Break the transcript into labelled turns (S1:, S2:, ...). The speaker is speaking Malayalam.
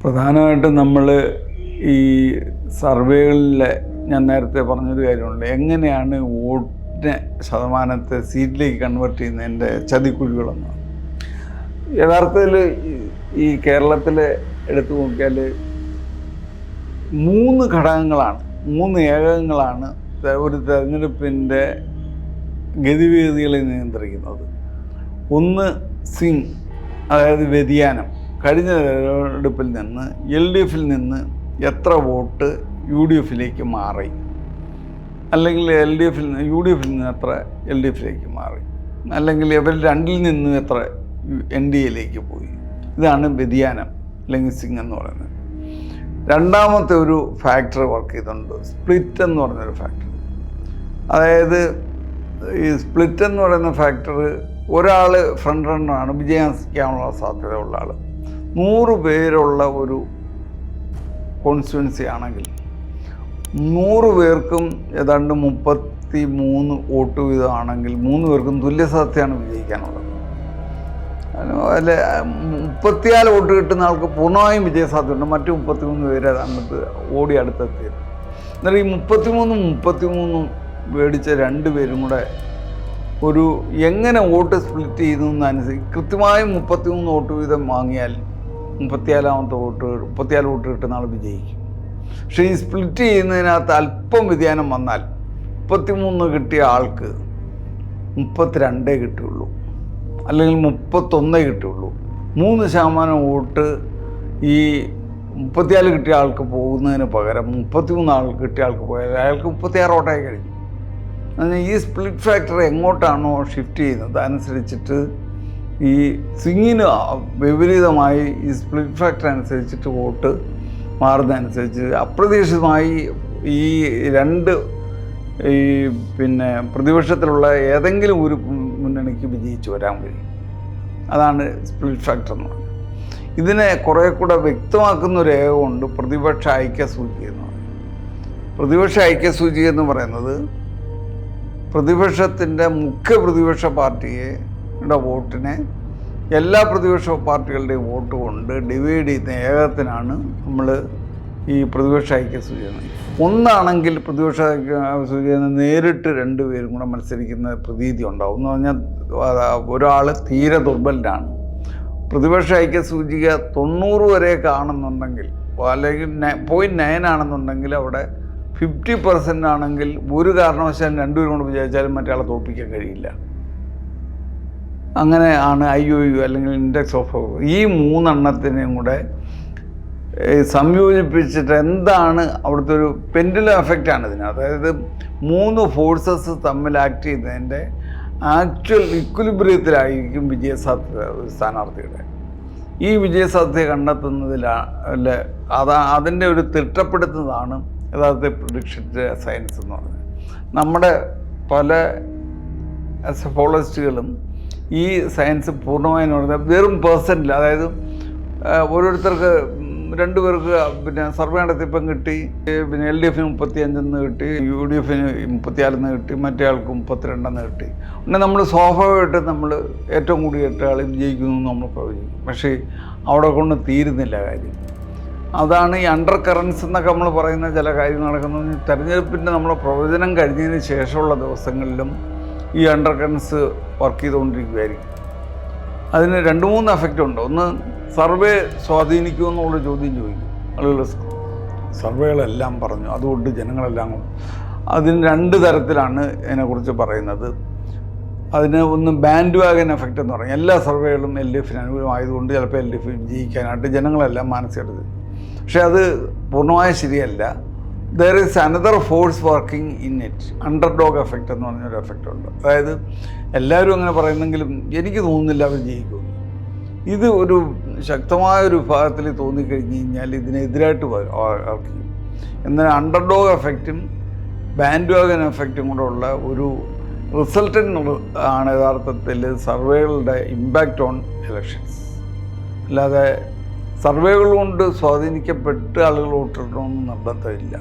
S1: പ്രധാനമായിട്ടും നമ്മൾ ഈ സർവേകളിലെ ഞാൻ നേരത്തെ പറഞ്ഞൊരു കാര്യമുണ്ട്, എങ്ങനെയാണ് വോട്ടിന് ശതമാനത്തെ സീറ്റിലേക്ക് കൺവേർട്ട് ചെയ്യുന്നതിൻ്റെ ചതിക്കുഴികളെന്ന്. യഥാർത്ഥത്തിൽ ഈ കേരളത്തിൽ എടുത്തു നോക്കിയാൽ 3 ഘടകങ്ങളാണ്, 3 ഏകകങ്ങളാണ് ഒരു തെരഞ്ഞെടുപ്പിൻ്റെ ഗതിവേദികളെ നിയന്ത്രിക്കുന്നത്. ഒന്ന് സ്വിംഗ്, അതായത് വ്യതിയാനം. കഴിഞ്ഞ തെരഞ്ഞെടുപ്പിൽ നിന്ന് LDF നിന്ന് എത്ര വോട്ട് UDF മാറി, അല്ലെങ്കിൽ UDF നിന്ന് എത്ര LDF മാറി, അല്ലെങ്കിൽ ഇവർ രണ്ടിൽ നിന്ന് എത്ര NDA പോയി. ഇതാണ് വ്യതിയാനം അല്ലെങ്കിൽ സ്വിംഗ് എന്ന് പറയുന്നത്. രണ്ടാമത്തെ ഒരു ഫാക്ടർ വർക്ക് ചെയ്തിട്ടുണ്ട്, സ്പ്ലിറ്റ് എന്ന് പറയുന്നൊരു ഫാക്ടർ. അതായത് ഈ സ്പ്ലിറ്റ് എന്ന് പറയുന്ന ഫാക്ടർ, ഒരാൾ ഫ്രണ്ട് റണ്ണറാണ്, വിജയിക്കാനുള്ള സാധ്യതയുള്ള ആൾ. 100 പേരുള്ള ഒരു കോൺസ്റ്റിറ്റ്യുവൻസി ആണെങ്കിൽ 100 പേർക്കും ഏതാണ്ട് 33 വോട്ട് വീതമാണെങ്കിൽ 3 പേർക്കും തുല്യ സാധ്യതയാണ് വിജയിക്കാനുള്ളത്. അല്ല, 34 വോട്ട് കിട്ടുന്ന ആൾക്ക് പൂർണ്ണമായും വിജയസാധ്യതയുണ്ട്, മറ്റു 33 പേര് അതിനകത്ത് ഓടി അടുത്തെത്തിയത്. എന്നാൽ ഈ 33 മേടിച്ച 2 പേരും കൂടെ ഒരു എങ്ങനെ വോട്ട് സ്പ്ലിറ്റ് ചെയ്യുന്നതനുസരിച്ച് കൃത്യമായും 33 വോട്ട് വീതം വാങ്ങിയാൽ 34 വോട്ട് കിട്ടുന്ന ആൾ വിജയിക്കും. പക്ഷേ ഈ സ്പ്ലിറ്റ് ചെയ്യുന്നതിനകത്ത് അല്പം വ്യതിയാനം വന്നാൽ 33 കിട്ടിയ ആൾക്ക് 32 കിട്ടുകയുള്ളൂ, അല്ലെങ്കിൽ 31 കിട്ടുകയുള്ളൂ. 3% വോട്ട് ഈ 34 കിട്ടിയ ആൾക്ക് പോകുന്നതിന് പകരം 33 ആൾക്ക് കിട്ടിയ ആൾക്ക് പോയാൽ അയാൾക്ക് 36 വോട്ടായി കഴിഞ്ഞു. ഈ സ്പ്ലിറ്റ് ഫാക്ടർ എങ്ങോട്ടാണോ ഷിഫ്റ്റ് ചെയ്യുന്നത് അനുസരിച്ചിട്ട് ഈ സ്വിങ്ങിന് വിപരീതമായി ഈ സ്പ്ലിറ്റ് ഫാക്ടർ അനുസരിച്ചിട്ട് വോട്ട് മാറുന്നതനുസരിച്ച് അപ്രതീക്ഷിതമായി ഈ 2 പ്രതിപക്ഷത്തിലുള്ള ഏതെങ്കിലും ഒരു മുന്നണിക്ക് വിജയിച്ചു വരാൻ കഴിയും. അതാണ് സ്പ്ലിറ്റ് ഫാക്ടർ എന്ന് പറയുന്നത്. ഇതിനെ കുറേ കൂടെ വ്യക്തമാക്കുന്ന ഒരു ഏകമുണ്ട്, പ്രതിപക്ഷ ഐക്യസൂചി എന്ന് പറയുന്നത്. പ്രതിപക്ഷ ഐക്യസൂചി എന്ന് പറയുന്നത് പ്രതിപക്ഷത്തിൻ്റെ മുഖ്യ പ്രതിപക്ഷ പാർട്ടിയുടെ വോട്ടിനെ എല്ലാ പ്രതിപക്ഷ പാർട്ടികളുടെയും വോട്ട് കൊണ്ട് ഡിവൈഡ് ചെയ്യുന്ന ഏകത്തിനാണ് നമ്മൾ ഈ പ്രതിപക്ഷ ഐക്യസൂചി. ഒന്നാണെങ്കിൽ പ്രതിപക്ഷ ഐക്യസൂചി നേരിട്ട് 2 പേരും കൂടെ മത്സരിക്കുന്ന പ്രതീതി ഉണ്ടാവും. എന്ന് പറഞ്ഞാൽ ഒരാൾ തീരെ ദുർബലനാണ്. പ്രതിപക്ഷ ഐക്യസൂചിക 90 വരെയൊക്കെ ആണെന്നുണ്ടെങ്കിൽ, അല്ലെങ്കിൽ 0.9 ആണെന്നുണ്ടെങ്കിൽ അവിടെ 50% ആണെങ്കിൽ ഒരു കാരണവശാലും 2 പേരും കൊണ്ട് വിചാരിച്ചാലും മറ്റേ തോൽപ്പിക്കാൻ കഴിയില്ല. അങ്ങനെ ആണ് IOU അല്ലെങ്കിൽ ഇൻഡെക്സ് ഓഫ് ഈ 3 എണ്ണത്തിനെയും കൂടെ സംയോജിപ്പിച്ചിട്ട് എന്താണ് അവിടുത്തെ ഒരു പെൻഡുലം എഫക്റ്റാണ് ഇതിന്. അതായത് 3 ഫോഴ്സസ് തമ്മിൽ ആക്ട് ചെയ്യുന്നതിൻ്റെ ആക്ച്വൽ ഇക്വിലിബ്രിയത്തിലായിരിക്കും വിജയസാധ്യത സ്ഥാനാർത്ഥിയുടെ. ഈ വിജയസാധ്യത കണ്ടെത്തുന്നതിലാണ് അതിൻ്റെ ഒരു തിട്ടപ്പെടുത്തുന്നതാണ് യഥാർത്ഥ പ്രിഡിക്ഷൻ സയൻസ് എന്ന് പറയുന്നത്. നമ്മുടെ പല അസ്ട്രോളജിസ്റ്റുകളും ഈ സയൻസ് പൂർണ്ണമായും പറയുന്നത് വെറും പേഴ്സൻറ്റിൽ, അതായത് ഓരോരുത്തർക്ക് 2 പേർക്ക് സർവേ നടത്തിയപ്പം കിട്ടി, LDF 35 കിട്ടി, UDF 34 കിട്ടി, മറ്റേ ആൾക്ക് 32 കിട്ടി. പിന്നെ നമ്മൾ സ്വാഭാവികമായിട്ട് നമ്മൾ ഏറ്റവും കൂടി 8 ആൾ വിജയിക്കുന്നു നമ്മൾ പ്രവചിക്കും. പക്ഷേ അവിടെ കൊണ്ട് തീരുന്നില്ല കാര്യം. അതാണ് ഈ അണ്ടർ കറൻസ് എന്നൊക്കെ നമ്മൾ പറയുന്ന ചില കാര്യങ്ങൾ നടക്കുന്നത്. തെരഞ്ഞെടുപ്പിൻ്റെ നമ്മൾ പ്രവചനം കഴിഞ്ഞതിന് ശേഷമുള്ള ദിവസങ്ങളിലും ഈ അണ്ടർ കറൻസ് വർക്ക് ചെയ്തുകൊണ്ടിരിക്കുകയായിരിക്കും. അതിന് 2-3 എഫക്റ്റ് ഉണ്ട്. ഒന്ന്, സർവേ സ്വാധീനിക്കുമെന്നുള്ള ചോദ്യം ചോദിക്കും ആളുകൾ. സർവേകളെല്ലാം പറഞ്ഞു, അതുകൊണ്ട് ജനങ്ങളെല്ലാം അതിന് 2 തരത്തിലാണ് ഇതിനെക്കുറിച്ച് പറയുന്നത്. അതിന് ഒന്ന് ബാൻഡ് വാഗൻ എഫക്റ്റ് എന്ന് പറയും. എല്ലാ സർവേകളും LDF അനുകൂലമായതുകൊണ്ട് ചിലപ്പോൾ LDF വിജയിക്കാനായിട്ട് ജനങ്ങളെല്ലാം മാനസികത. പക്ഷേ അത് പൂർണ്ണമായും ശരിയല്ല. There is another force working in it. Underdog effect എന്ന് പറഞ്ഞൊരു എഫക്റ്റ് ഉണ്ട്. അതായത് എല്ലാവരും അങ്ങനെ പറയുന്നെങ്കിലും എനിക്ക് തോന്നുന്നില്ല അവർ ജയിക്കുമെന്ന്. ഇത് ഒരു ശക്തമായൊരു വിഭാഗത്തിൽ തോന്നിക്കഴിഞ്ഞ് കഴിഞ്ഞാൽ ഇതിനെതിരായിട്ട് വർക്ക് ചെയ്യും. എന്നാൽ അണ്ടർഡോഗ് എഫക്റ്റും ബാൻഡ് വാഗൻ എഫക്റ്റും കൂടെ ഉള്ള ഒരു റിസൾട്ടൻ്റ് ആണ് യഥാർത്ഥത്തിൽ സർവേകളുടെ ഇമ്പാക്റ്റ് ഓൺ ഇലക്ഷൻസ്. അല്ലാതെ സർവേകൾ കൊണ്ട് സ്വാധീനിക്കപ്പെട്ട് ആളുകൾ വോട്ടിടണമെന്ന് നിർബന്ധമില്ല.